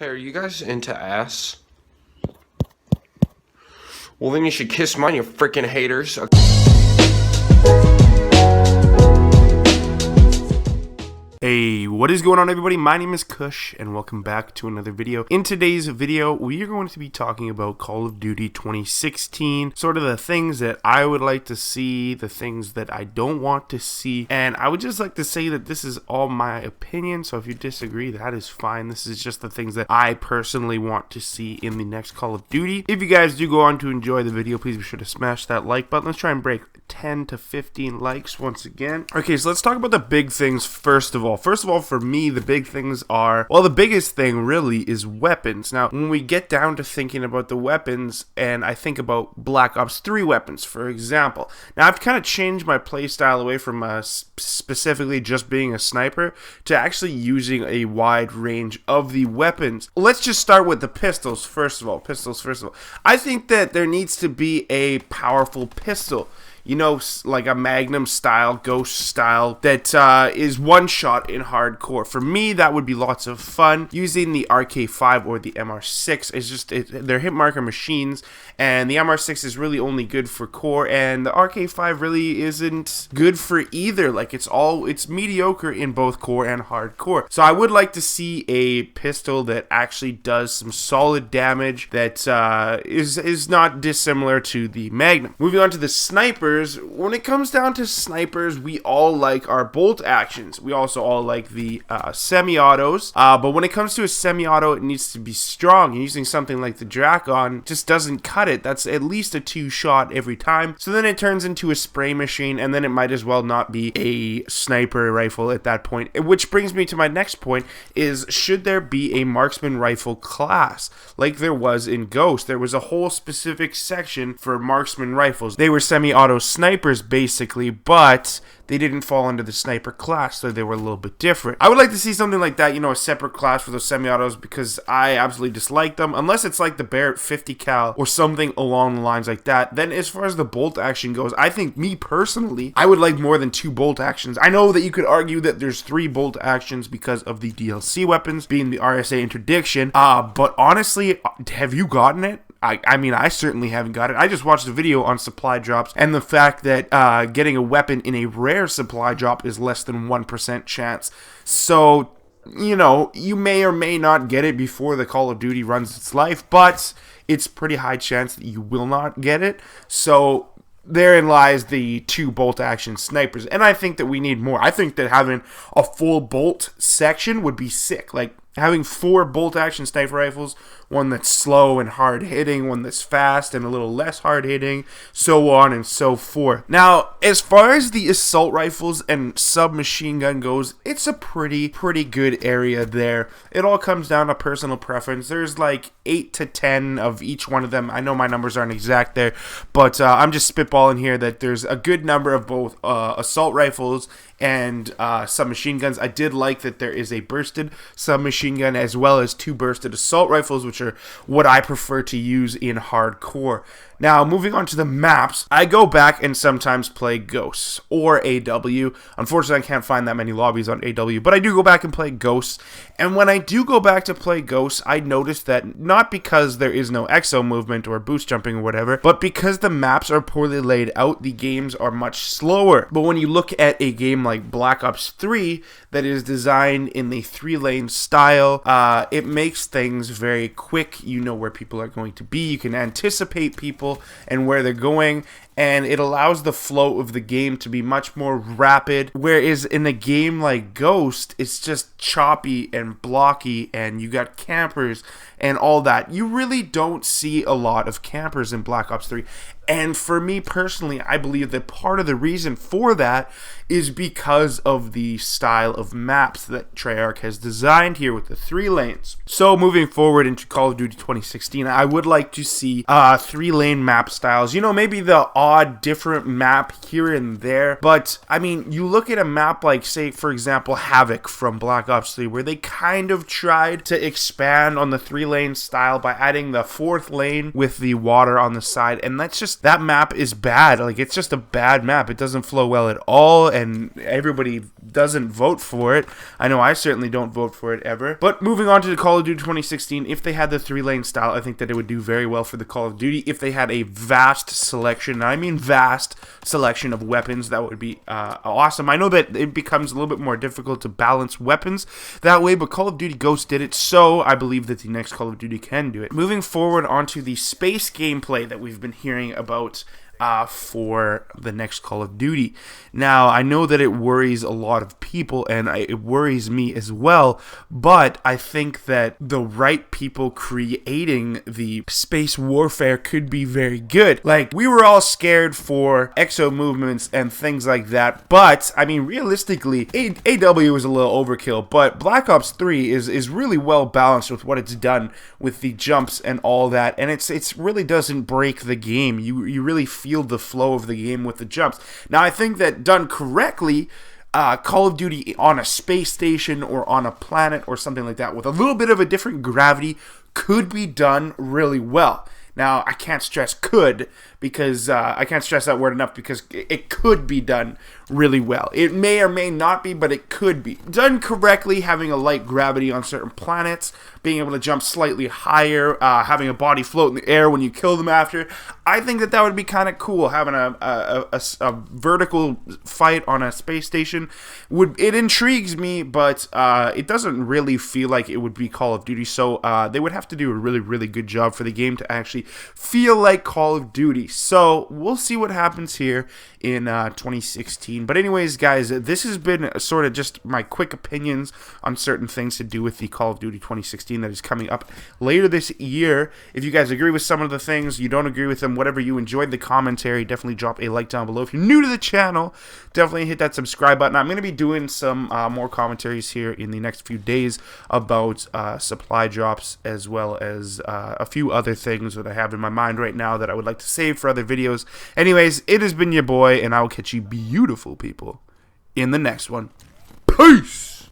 Hey, are you guys into ass? Well, then you should kiss mine, you freaking haters. Hey, what is going on, everybody? My name is Kush and welcome back to another video. In today's video, we are going to be talking about Call of Duty 2016, sort of the things that I would like to see, the things that I don't want to see, and I would just like to say that this is all my opinion, so if you disagree, that is fine. This is just the things that I personally want to see in the next Call of Duty. If you guys do go on to enjoy the video, please be sure to smash that like button. Let's try and break 10 to 15 likes once again. Okay, so let's talk about the big things first of all. First of all, for me, the big things are, well, the biggest thing really is weapons. Now, when we get down to thinking about the weapons, and I think about Black Ops 3 weapons, for example. Now, I've kind of changed my playstyle away from specifically just being a sniper to actually using a wide range of the weapons. Let's just start with the pistols, first of all. I think that there needs to be a powerful pistol. You know, like a Magnum style, Ghost style, that is one shot in hardcore. For me, that would be lots of fun. Using the RK5 or the MR6 is just, they're hit marker machines, and the MR6 is really only good for core, and the RK5 really isn't good for either. Like, it's mediocre in both core and hardcore. So I would like to see a pistol that actually does some solid damage that is not dissimilar to the Magnum. Moving on to the snipers. When it comes down to snipers, we all like our bolt actions. We also all like the semi-autos. But when it comes to a semi-auto, it needs to be strong. And using something like the Drakon just doesn't cut it. That's at least a 2-shot every time. So then it turns into a spray machine, and then it might as well not be a sniper rifle at that point. Which brings me to my next point, is should there be a marksman rifle class like there was in Ghost? There was a whole specific section for marksman rifles. They were semi-auto snipers basically, but they didn't fall under the sniper class, so they were a little bit different. I would like to see something like that, you know, a separate class for those semi-autos, because I absolutely dislike them, unless it's like the Barrett 50 cal or something along the lines like that. Then as far as the bolt action goes, I think, me personally, I would like more than 2 bolt actions. I know that you could argue that there's 3 bolt actions because of the DLC weapons being the RSA interdiction, but honestly, have you gotten it? I mean, I certainly haven't got it. I just watched a video on supply drops and the fact that getting a weapon in a rare supply drop is less than 1% chance. So, you know, you may or may not get it before the Call of Duty runs its life, but it's pretty high chance that you will not get it. So therein lies the 2 bolt action snipers, and I think that we need more. I think that having a full bolt section would be sick. Like, having 4 bolt action sniper rifles, one that's slow and hard hitting, one that's fast and a little less hard hitting, so on and so forth. Now, as far as the assault rifles and submachine gun goes, it's a pretty good area there. It all comes down to personal preference. There's like 8 to 10 of each one of them. I know my numbers aren't exact there, but I'm just spitballing here that there's a good number of both assault rifles and submachine guns. I did like that there is a bursted submachine gun as well as 2 bursted assault rifles, which are what I prefer to use in hardcore. Now, moving on to the maps, I go back and sometimes play Ghosts or AW. Unfortunately, I can't find that many lobbies on AW, but I do go back and play Ghosts. And when I do go back to play Ghosts, I notice that not because there is no exo movement or boost jumping or whatever, but because the maps are poorly laid out, the games are much slower. But when you look at a game like Black Ops 3 that is designed in the 3-lane style, it makes things very quick. You know where people are going to be. You can anticipate people and where they're going, and it allows the flow of the game to be much more rapid, whereas in a game like Ghost, it's just choppy and blocky, and you got campers and all that. You really don't see a lot of campers in Black Ops 3, and for me personally, I believe that part of the reason for that is because of the style of maps that Treyarch has designed here with the 3 lanes. So moving forward into Call of Duty 2016, I would like to see 3-lane map styles. You know, maybe the odd different map here and there, but I mean, you look at a map like, say, for example, Havoc from Black Ops 3, where they kind of tried to expand on the 3-lane style by adding the 4th lane with the water on the side, and that map is bad. Like, it's just a bad map. It doesn't flow well at all, and everybody doesn't vote for it. I know I certainly don't vote for it ever. But moving on to the Call of Duty 2016, if they had the 3-lane style, I think that it would do very well for the Call of Duty. If they had a vast selection, and I mean vast selection of weapons, that would be awesome. I know that it becomes a little bit more difficult to balance weapons that way, but Call of Duty Ghosts did it, so I believe that the next Call of Duty can do it. Moving forward onto the space gameplay that we've been hearing about for the next Call of Duty. Now, I know that it worries a lot of people, and it worries me as well, but I think that the right people creating the space warfare could be very good. Like, we were all scared for exo movements and things like that, but, I mean, realistically, AW is a little overkill, but Black Ops 3 is really well balanced with what it's done with the jumps and all that, and it's really doesn't break the game. You really feel the flow of the game with the jumps. Now, I think that done correctly, Call of Duty on a space station or on a planet or something like that with a little bit of a different gravity could be done really well. Now, I can't stress could because I can't stress that word enough because it could be done really well. It may or may not be, but it could be. Done correctly, having a light gravity on certain planets, being able to jump slightly higher, having a body float in the air when you kill them after. I think that would be kind of cool, having a vertical fight on a space station. It intrigues me, but it doesn't really feel like it would be Call of Duty, so they would have to do a really, really good job for the game to actually feel like Call of Duty. So we'll see what happens here in 2016. But anyways, guys, this has been sort of just my quick opinions on certain things to do with the Call of Duty 2016 that is coming up later this year. If you guys agree with some of the things, you don't agree with them, whatever, you enjoyed the commentary, definitely drop a like down below. If you're new to the channel, definitely hit that subscribe button. I'm going to be doing some more commentaries here in the next few days about supply drops, as well as a few other things that I have in my mind right now that I would like to save for other videos. Anyways, it has been your boy, and I will catch you beautiful people in the next one. Peace!